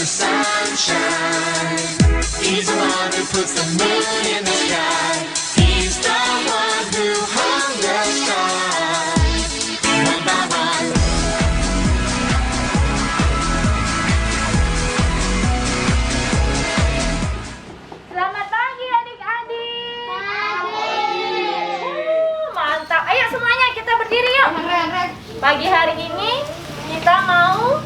the sunshine. He's the one who puts the moon in the sky. He's the one who hung the stars one by one. Selamat pagi adik-adik. Mantap. Ayo semuanya kita berdiri yuk. Pagi hari ini kita mau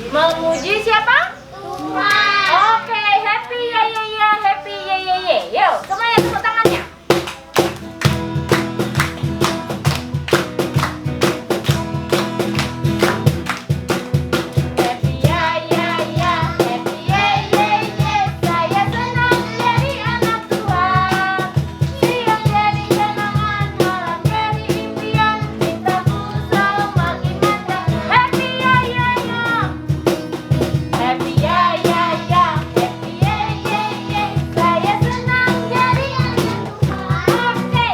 memuji siapa? Tuhan. Oke, happy ya ya ya, happy ya ya ya. Yuk, semuanya tepuk tangannya. Happy ya ya ya, happy ya ya ya. Saya senang jadi anak Tuhan. Siang jadi kenangan, malam jadi impian. Cintaku selalu makin mantap. Happy ya ya ya. Happy ya ya ya, happy ya ya ya. Saya senang jadi anak Tuhan. Oke.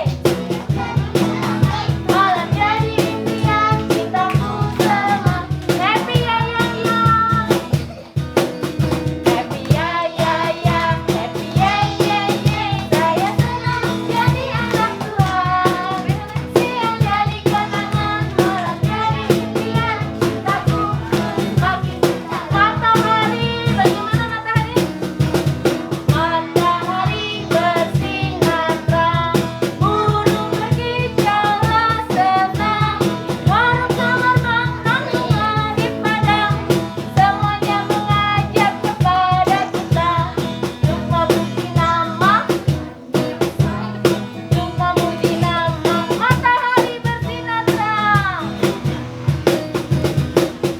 Malam jadi impian, cintaku selalu happy ya ya ya. Happy ya ya ya, happy ya ya ya. Saya senang jadi anak Tuhan. Siang jadi kenangan, malam jadi impian. Cintaku makin matahari. Bagaimana matahari? Matahari bersinar terang, burung berkicaulah senang, warung semerbak nanggungan di padang, semuanya mengajak kepada kita untuk memuji nama, matahari bersinar terang.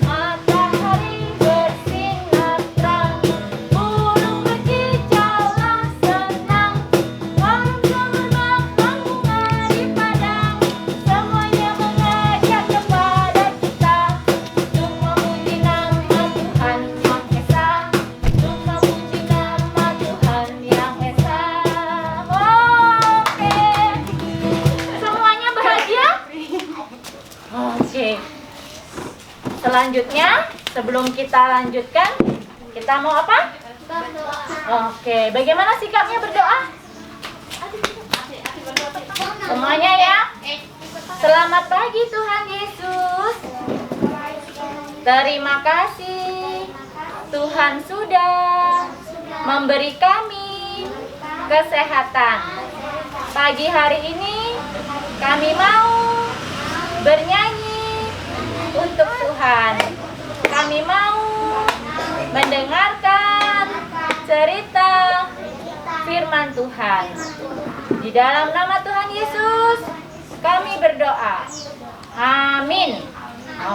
Matahari bersinar terang, burung berkicaulah senang, warung semerbak nanggungan di padang, semuanya mengajak kepada kita untuk memuji nama Tuhan Yang Esa, untuk memuji nama Tuhan Yang Esa. Oke, semuanya bahagia? Oke. Selanjutnya, sebelum kita lanjutkan, kita mau apa? Oke, bagaimana sikapnya berdoa? Semuanya ya. Selamat pagi Tuhan Yesus. Terima kasih Tuhan sudah memberi kami kesehatan. Pagi hari ini kami mau bernyanyi untuk Tuhan. Kami mau mendengarkan cerita firman Tuhan. Di dalam nama Tuhan Yesus kami berdoa. Amin.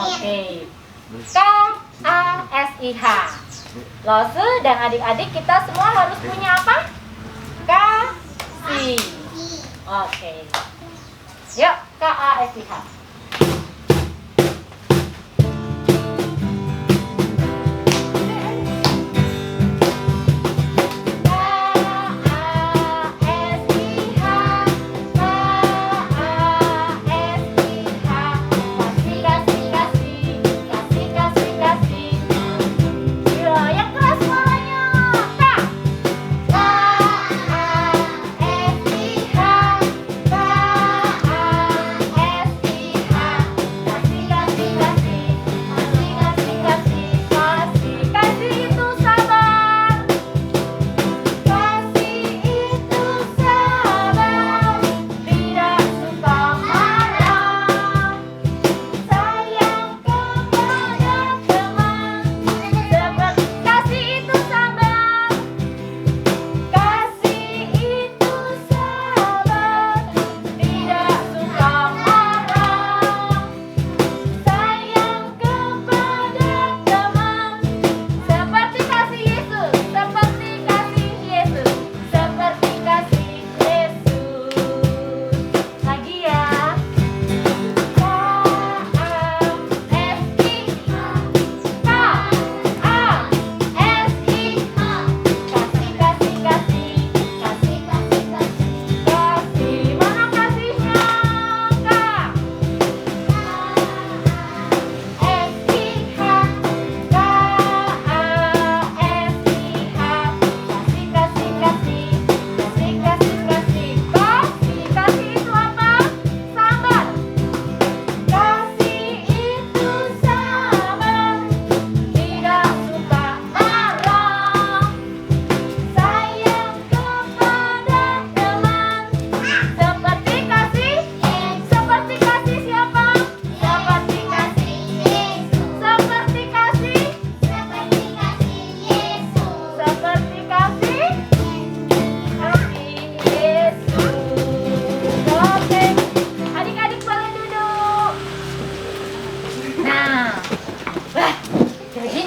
Oke. KASIH. Lose dan adik-adik kita semua harus punya apa? Kasih. Oke. Yuk, KASIH. Yang keras suaranya. K-A-S-I-H.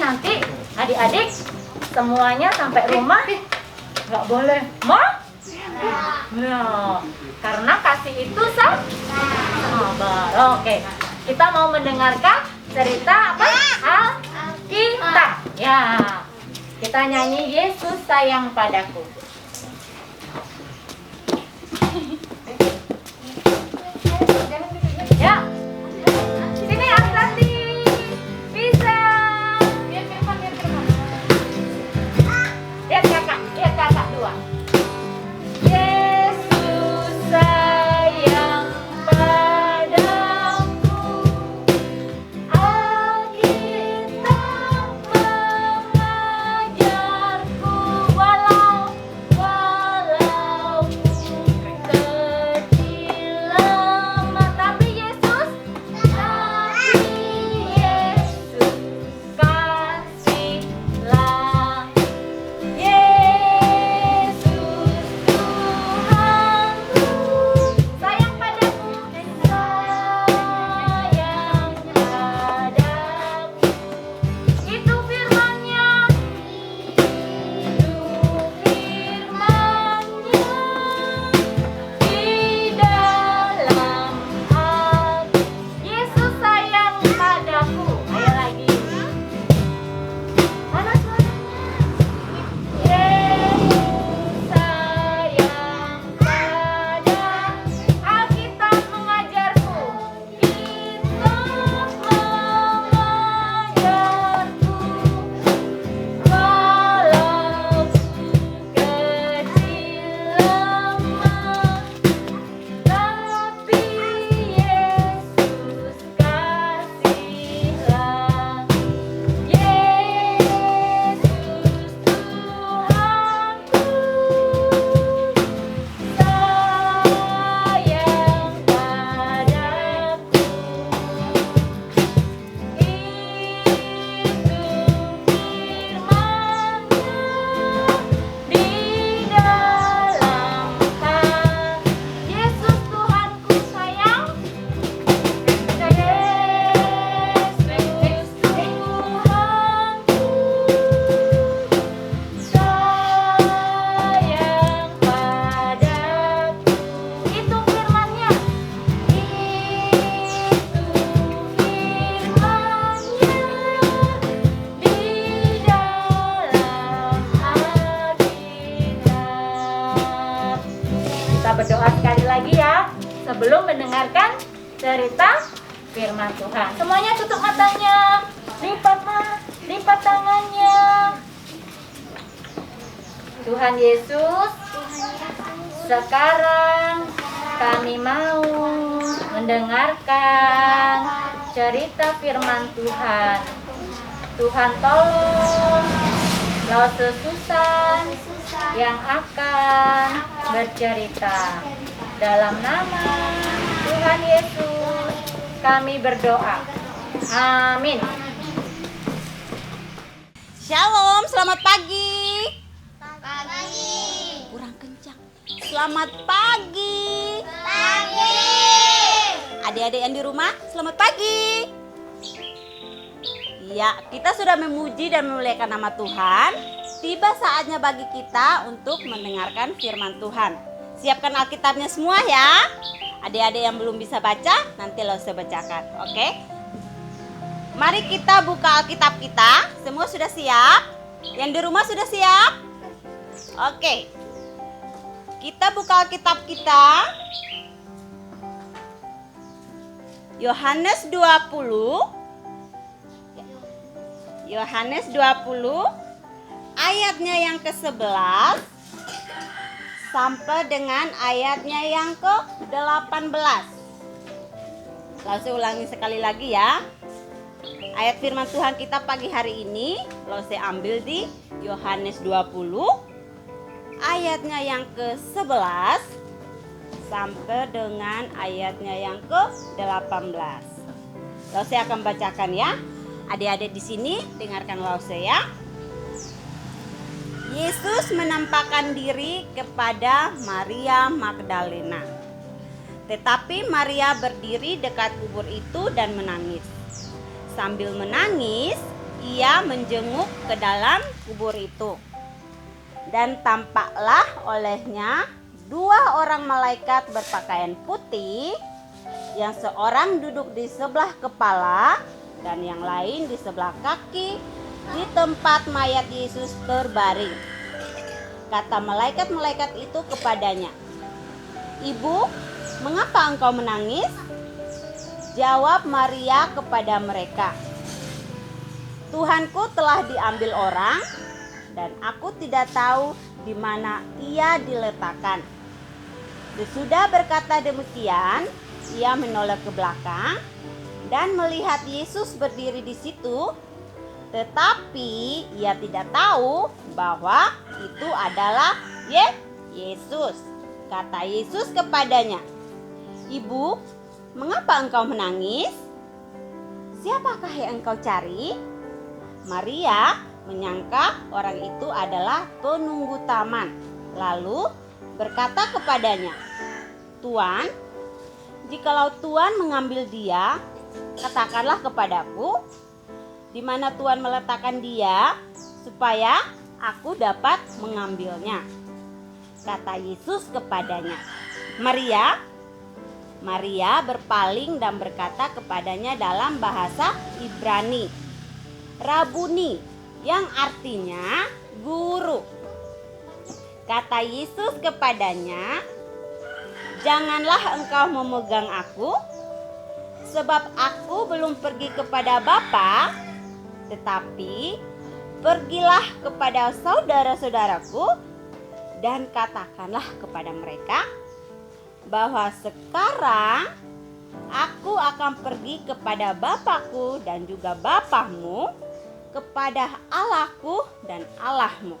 nanti adik-adik semuanya sampai rumah nggak boleh ya, karena kasih itu sabar. Oke, kita mau mendengarkan cerita apa? Alkitab. Ya, kita nyanyi Yesus sayang padaku. Ya, sini Astati, bisa. Lihat kakak dua. Yesus sayang padaku, Alkitab mengajarku, walau kecil lemah, tapi Yesus kasihlah. Yesus Tuhanku sayang padaku, itu firman-Nya, di dalam hati. Yesus sayang padaku. Ayo lagi. Mana suaranya? Yesus sayang padaku, Alkitab mengajarku, Kitab mengajarku, walau kecil lemah, tapi Yesus kasihlah. Yesus Tuhanku sayang padaku, itu firman-Nya di dalam hati. Yesus Tuhanku sayang. Yesus Tuhanku sayang padaku, itu firman-Nya, di dalam Alkitab. Kita berdoa sekali lagi ya sebelum mendengarkan cerita firman Tuhan. Semuanya tutup matanya, lipat tangannya. Tuhan Yesus, sekarang kami mau mendengarkan cerita firman Tuhan. Tuhan tolong Lause Susan yang akan bercerita. Dalam nama Tuhan Yesus kami berdoa. Amin. Shalom, selamat pagi. Kurang kencang. Selamat pagi. Adik-adik yang di rumah, selamat pagi. Ya, kita sudah memuji dan memuliakan nama Tuhan. Tiba saatnya bagi kita untuk mendengarkan firman Tuhan. Siapkan Alkitabnya semua ya. Adik-adik yang belum bisa baca, nanti lo saya bacakan, oke? Mari kita buka Alkitab kita. Semua sudah siap? Yang di rumah sudah siap? Oke. Kita buka Alkitab kita. Yohanes 20. Yohanes 20 ayatnya yang ke-11 sampai dengan ayatnya yang ke-18. Lalu saya ulangi sekali lagi ya. Ayat firman Tuhan kita pagi hari ini lalu saya ambil di Yohanes 20 ayatnya yang ke-11 sampai dengan ayatnya yang ke-18. Lalu saya akan bacakan ya. Adik-adik di sini dengarkan lalu saya. Yesus menampakkan diri kepada Maria Magdalena. Tetapi Maria berdiri dekat kubur itu dan menangis. Sambil menangis, ia Maria menjenguk ke dalam kubur itu. Dan tampaklah olehnya 2 orang malaikat berpakaian putih, yang seorang duduk di sebelah kepala dan yang lain di sebelah kaki di tempat mayat Yesus terbaring. Kata malaikat-malaikat itu kepadanya, "Ibu, mengapa engkau menangis?" Jawab Maria kepada mereka, "Tuhanku telah diambil orang dan aku tidak tahu di mana ia diletakkan." Sesudah berkata demikian, ia menoleh ke belakang dan melihat Yesus berdiri di situ, tetapi ia tidak tahu bahwa itu adalah Yesus. Kata Yesus kepadanya, "Ibu, mengapa engkau menangis? Siapakah yang engkau cari?" Maria menyangka orang itu adalah penunggu taman, lalu berkata kepadanya, "Tuan, jikalau Tuan mengambil dia, katakanlah kepadaku di mana Tuan meletakkan dia, supaya aku dapat mengambilnya." Kata Yesus kepadanya, "Maria." Maria berpaling dan berkata kepadanya dalam bahasa Ibrani, "Rabuni," yang artinya guru. Kata Yesus kepadanya, "Janganlah engkau memegang aku, sebab aku belum pergi kepada Bapa, tetapi pergilah kepada saudara-saudaraku dan katakanlah kepada mereka bahwa sekarang aku akan pergi kepada Bapakku dan juga Bapakmu, kepada Allahku dan Allahmu."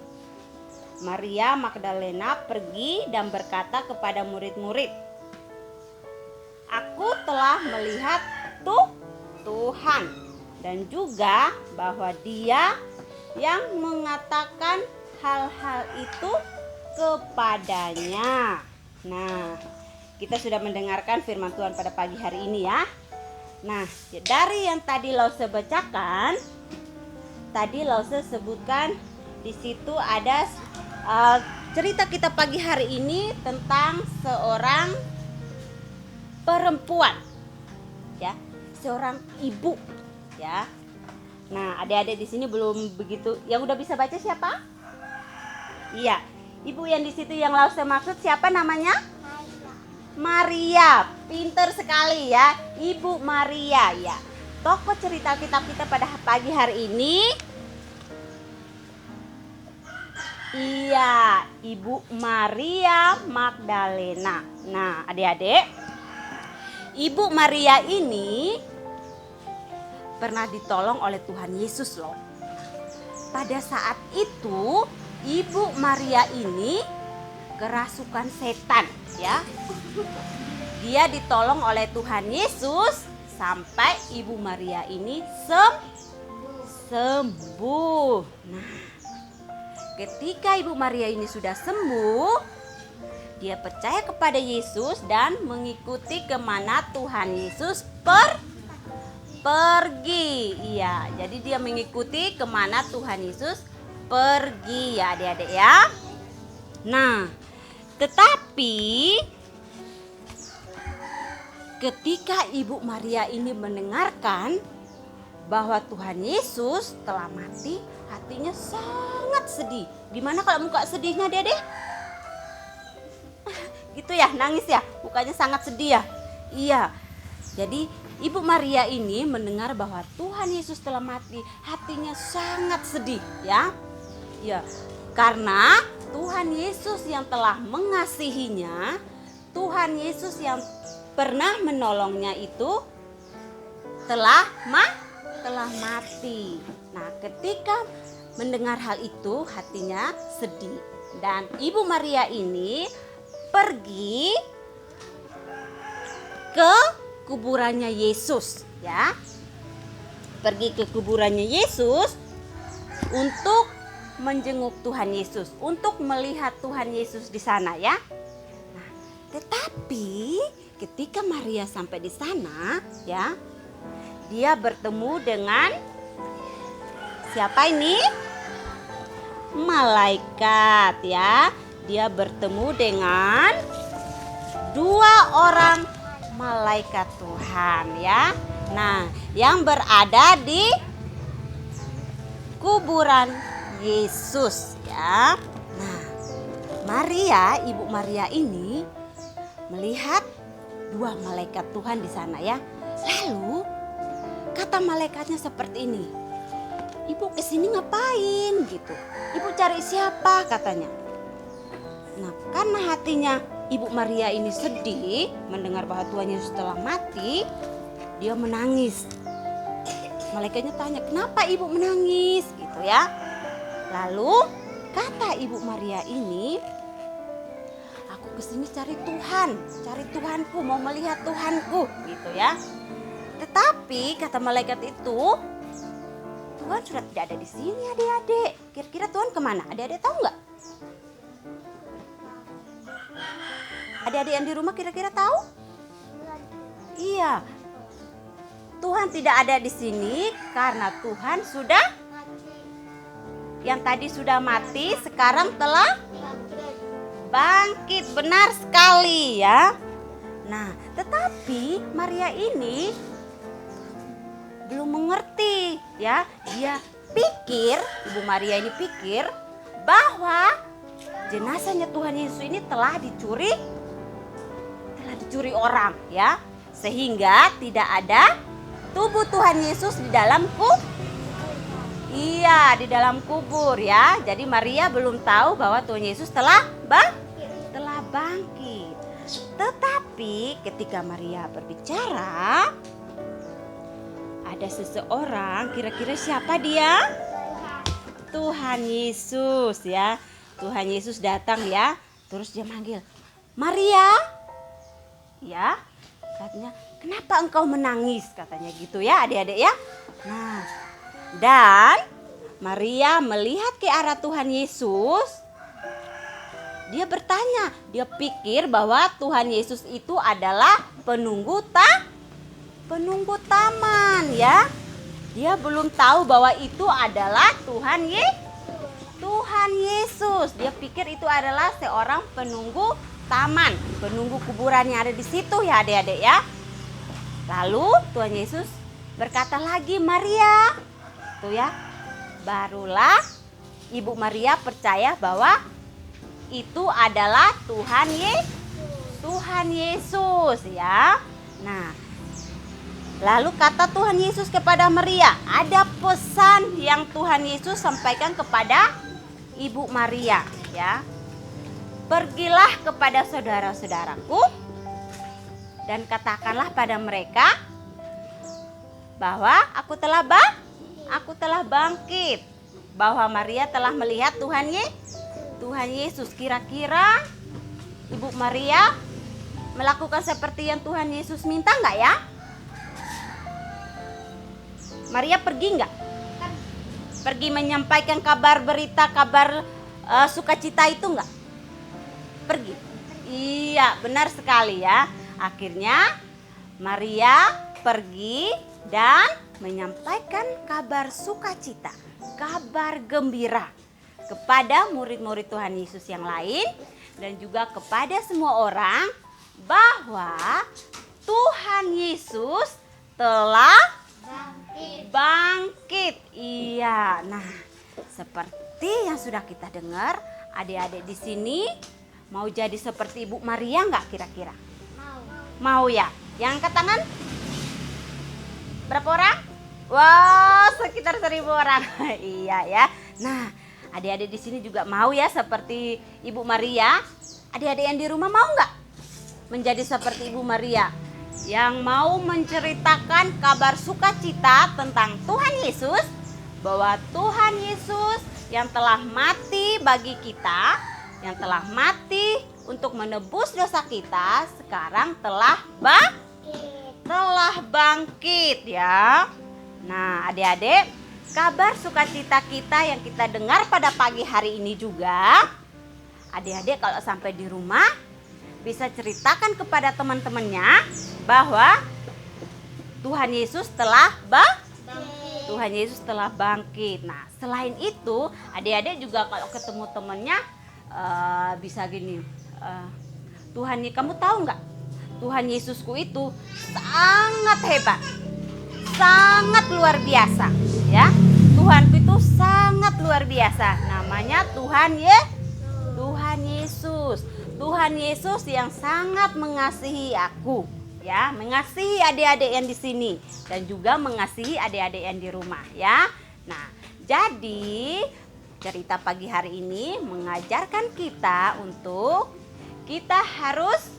Maria Magdalena pergi dan berkata kepada murid-murid, "Aku telah melihat Tuhan, dan juga bahwa Dia yang mengatakan hal-hal itu kepadanya." Nah, kita sudah mendengarkan firman Tuhan pada pagi hari ini ya. Nah, dari yang tadi Lause bacakan, tadi Lause sebutkan di situ ada cerita kita pagi hari ini tentang seorang perempuan, ya, seorang ibu, ya. Nah, adik-adik di sini belum begitu. Yang udah bisa baca siapa? Iya, ibu yang di situ yang Lause maksud siapa namanya? Maria. Pinter sekali ya, Ibu Maria ya. Tokoh cerita kitab kita pada pagi hari ini, iya, Ibu Maria Magdalena. Nah, adik-adik, Ibu Maria ini pernah ditolong oleh Tuhan Yesus loh. Pada saat itu, Ibu Maria ini kerasukan setan, ya. Dia ditolong oleh Tuhan Yesus sampai Ibu Maria ini sembuh. Nah, ketika Ibu Maria ini sudah sembuh, dia percaya kepada Yesus dan mengikuti kemana Tuhan Yesus pergi. Iya, jadi dia mengikuti kemana Tuhan Yesus pergi ya adik-adik ya. Nah, tetapi ketika Ibu Maria ini mendengarkan bahwa Tuhan Yesus telah mati, hatinya sangat sedih. Gimana kalau muka sedihnya Dede? Gitu ya, nangis ya, mukanya sangat sedih ya. Iya, jadi Ibu Maria ini mendengar bahwa Tuhan Yesus telah mati, hatinya sangat sedih ya. Ya, karena Tuhan Yesus yang telah mengasihinya, Tuhan Yesus yang pernah menolongnya itu telah mati. Nah, ketika mendengar hal itu hatinya sedih. Dan Ibu Maria ini pergi ke kuburannya Yesus ya. Pergi ke kuburannya Yesus untuk menjenguk Tuhan Yesus, untuk melihat Tuhan Yesus di sana ya. Nah, tetapi ketika Maria sampai di sana ya, dia bertemu dengan Siapa ini? Malaikat ya. Dia bertemu dengan 2 orang malaikat Tuhan ya. Nah, yang berada di kuburan Yesus ya. Nah, Maria, Ibu Maria ini melihat 2 malaikat Tuhan di sana ya. Lalu kata malaikatnya seperti ini. Ibu kesini ngapain gitu? Ibu cari siapa katanya. Nah, karena hatinya Ibu Maria ini sedih mendengar bahwa Tuhan Yesus telah mati, dia menangis. Malaikatnya tanya, kenapa ibu menangis gitu ya. Lalu kata Ibu Maria ini, aku kesini cari Tuhan, cari Tuhanku, mau melihat Tuhanku gitu ya. Tetapi kata malaikat itu, Tuhan sudah tidak ada di sini adik-adik. Kira-kira Tuhan kemana? Adik-adik tahu nggak? Adik-adik yang di rumah kira-kira tahu? Iya. Tuhan tidak ada di sini karena Tuhan sudah yang tadi sudah mati sekarang telah bangkit. Benar sekali ya. Nah, tetapi Maria ini belum mengerti ya. Dia pikir, Ibu Maria ini pikir bahwa jenazahnya Tuhan Yesus ini telah dicuri orang ya. Sehingga tidak ada tubuh Tuhan Yesus di dalam di dalam kubur ya. Jadi Maria belum tahu bahwa Tuhan Yesus telah bangkit. Tetapi ketika Maria berbicara, ada seseorang, kira-kira siapa dia? Tuhan Yesus ya. Tuhan Yesus datang ya. Terus dia manggil, Maria. Ya, katanya, kenapa engkau menangis? Katanya gitu ya adik-adik ya. Nah, dan Maria melihat ke arah Tuhan Yesus. Dia bertanya, dia pikir bahwa Tuhan Yesus itu adalah penunggu taman ya. Dia belum tahu bahwa itu adalah Tuhan Yesus. Dia pikir itu adalah seorang penunggu taman, penunggu kuburan yang ada di situ ya adik-adik ya. Lalu Tuhan Yesus berkata lagi, Maria. Tuh ya, barulah Ibu Maria percaya bahwa itu adalah Tuhan Yesus ya. Nah, lalu kata Tuhan Yesus kepada Maria, ada pesan yang Tuhan Yesus sampaikan kepada Ibu Maria ya. Pergilah kepada saudara-saudaraku dan katakanlah pada mereka bahwa aku telah bangkit, bahwa Maria telah melihat Tuhan Yesus. Kira-kira Ibu Maria melakukan seperti yang Tuhan Yesus minta nggak ya? Maria pergi nggak? Pergi menyampaikan kabar sukacita itu nggak? Pergi. Iya, benar sekali ya. Akhirnya Maria pergi dan menyampaikan kabar sukacita, kabar gembira kepada murid-murid Tuhan Yesus yang lain dan juga kepada semua orang bahwa Tuhan Yesus telah bangkit. Iya. Nah, seperti yang sudah kita dengar, adik-adik di sini mau jadi seperti Ibu Maria nggak kira-kira? Mau ya? Yang angkat tangan? Berapa orang? Wow, sekitar 1.000 orang. Iya ya. Nah, adik-adik di sini juga mau ya seperti Ibu Maria? Adik-adik yang di rumah mau nggak menjadi seperti Ibu Maria? Yang mau menceritakan kabar sukacita tentang Tuhan Yesus, bahwa Tuhan Yesus yang telah mati bagi kita, yang telah mati untuk menebus dosa kita, sekarang telah bangkit ya. Nah, adik-adik, kabar sukacita kita yang kita dengar pada pagi hari ini juga, adik-adik kalau sampai di rumah bisa ceritakan kepada teman-temannya bahwa Tuhan Yesus telah Tuhan Yesus telah bangkit. Nah, selain itu, adik-adik juga kalau ketemu temennya bisa gini, Tuhan, kamu tahu nggak? Tuhan Yesusku itu sangat hebat, sangat luar biasa, ya. Tuhanku itu sangat luar biasa. Namanya Tuhan Yesus. Tuhan Yesus yang sangat mengasihi aku, ya, mengasihi adik-adik yang di sini dan juga mengasihi adik-adik yang di rumah, ya. Nah, jadi cerita pagi hari ini mengajarkan kita untuk kita harus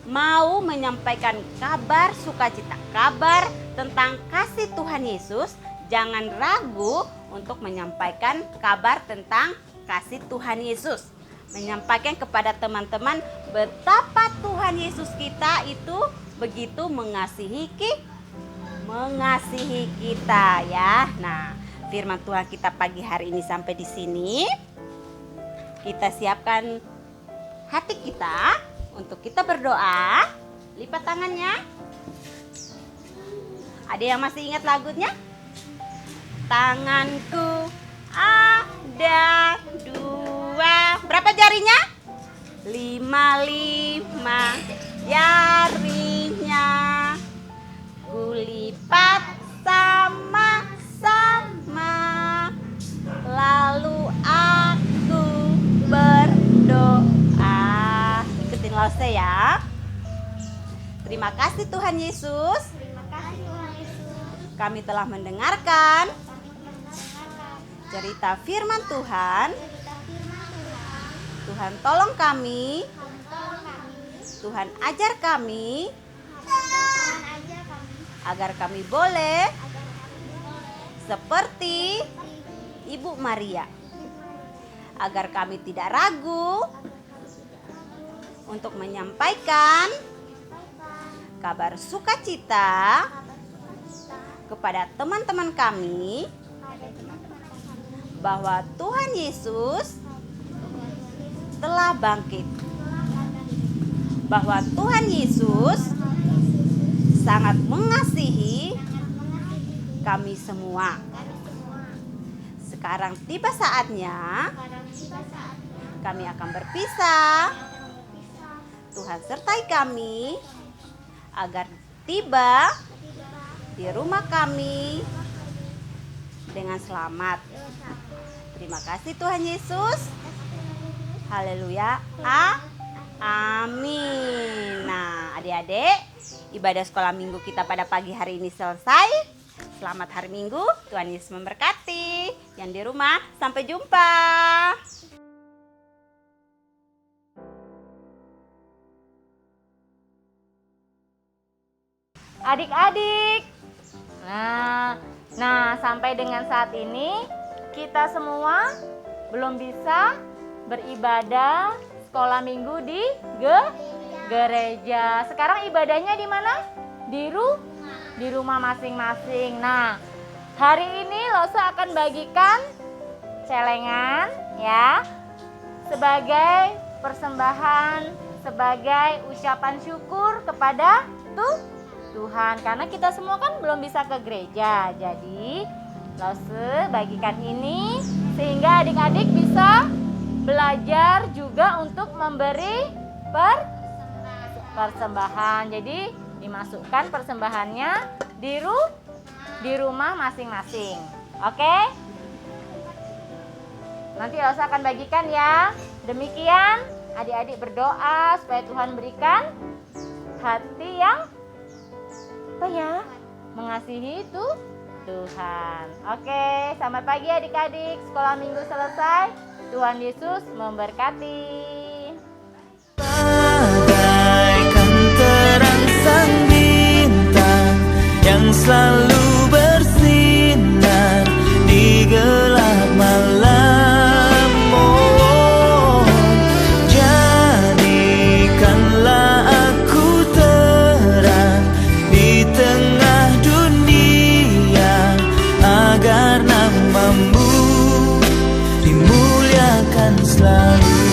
mau menyampaikan kabar sukacita, kabar tentang kasih Tuhan Yesus. Jangan ragu untuk menyampaikan kabar tentang kasih Tuhan Yesus. Menyampaikan kepada teman-teman betapa Tuhan Yesus kita itu begitu mengasihi kita, ya. Nah, firman Tuhan kita pagi hari ini sampai di sini. Kita siapkan hati kita untuk kita berdoa. Lipat tangannya. Ada yang masih ingat lagunya? Tanganku ada 2. Berapa jarinya? 5 jarinya. Kulipat sama-sama. Lalu aku berdoa. Ikutin Lause ya. Terima kasih Tuhan Yesus. Kami telah mendengarkan cerita firman Tuhan. Tuhan tolong kami. Tuhan ajar kami agar kami boleh seperti Ibu Maria, agar kami tidak ragu untuk menyampaikan kabar sukacita kepada teman-teman kami bahwa Tuhan Yesus telah bangkit, bahwa Tuhan Yesus sangat mengasihi kami semua. Sekarang tiba saatnya kami akan berpisah. Tuhan sertai kami agar tiba di rumah kami dengan selamat. Terima kasih Tuhan Yesus. Haleluya. Amin. Nah, adik-adik, ibadah sekolah minggu kita pada pagi hari ini selesai. Selamat hari Minggu. Tuhan Yesus memberkati. Yang di rumah, sampai jumpa. Adik-adik. Nah, sampai dengan saat ini kita semua belum bisa beribadah sekolah minggu di gereja. Sekarang ibadahnya di mana? Di rumah masing-masing. Nah, hari ini Lause akan bagikan celengan ya, sebagai persembahan, sebagai ucapan syukur kepada Tuhan. Karena kita semua kan belum bisa ke gereja. Jadi Lause bagikan ini sehingga adik-adik bisa belajar juga untuk memberi persembahan. Jadi dimasukkan persembahannya di rumah masing-masing. Oke? Nanti Lause akan bagikan ya. Demikian adik-adik berdoa supaya Tuhan berikan hati yang mengasihi itu Tuhan. Oke, selamat pagi adik-adik. Sekolah minggu selesai. Tuhan Yesus memberkati. Bagaikan terang sang bintang yang selalu bersinar di gelap malam. Oh, jadikanlah aku terang di tengah dunia agar namamu dimuliakan selalu.